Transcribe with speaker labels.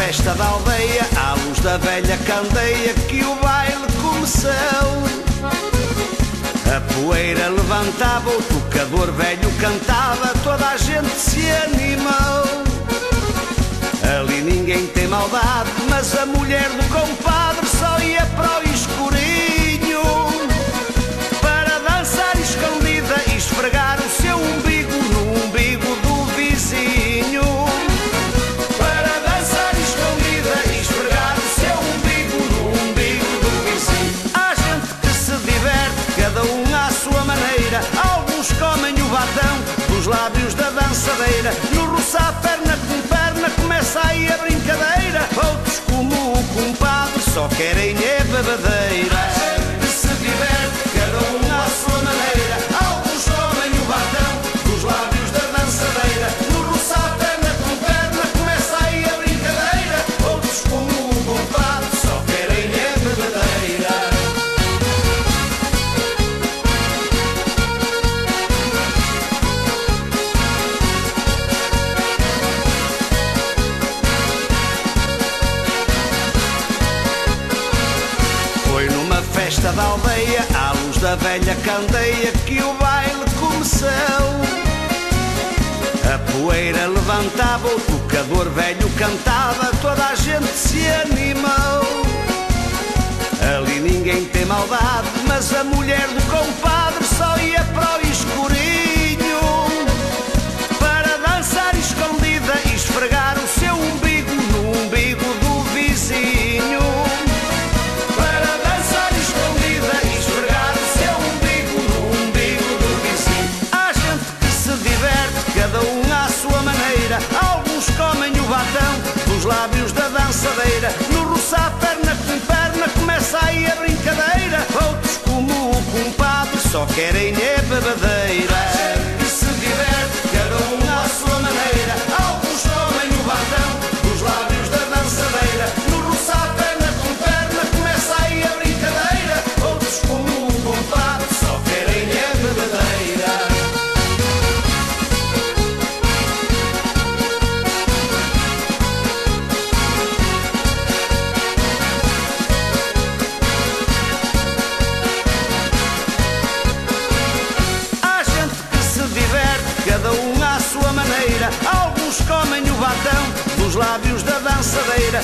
Speaker 1: festa da aldeia, à luz da velha candeia, que o baile começou. A poeira levantava, o tocador velho cantava, toda a gente se animou. Ali ninguém tem maldade, mas a mulher do compadre só ia para o escurinho, para dançar escondida e esfregar o seu umbigo no umbigo do vizinho. Para dançar escondida e esfregar o seu umbigo no umbigo do vizinho. Há gente que se diverte, cada um à sua maneira. Alguns comem o batão dos lábios da dançadeira. No roçar perna com perna começa aí a brincadeira. Outros, como o compadre, só querem é bebedeira. Há gente que se diverte, cada um à sua maneira. Alguns comem o batão dos lábios da dançadeira. No roçar perna com perna começa aí a brincadeira. Outros, como o compadre, só querem é bebedeira. Foi numa festa da aldeia, à luz da velha candeia, que o baile começou. A poeira levantava, o tocador velho cantava, toda a gente se animou. Ali ninguém tem maldade, mas a mulher do compadre só ia para o escurinho, para dançar escondida e esfregar o seu umbigo no umbigo do vizinho. Para dançar escondida e esfregar o seu umbigo no umbigo do vizinho. Há gente que se diverte, cada um à sua maneira. Alguns comem o batão dos lábios da dançadeira. No roçar perna com perna começa aí a brincadeira. Outros, como o compadre, só querem é bebedeira. Há gente que se diverte, cada um à sua maneira. Alguns comem o batão dos lábios da dançadeira. No roçar perna com perna começa aí a brincadeira. Outros, como o compadre, só querem é bebedeira. Há gente que se diverte, cada um à sua maneira. Alguns comem o batão dos lábios da dançadeira.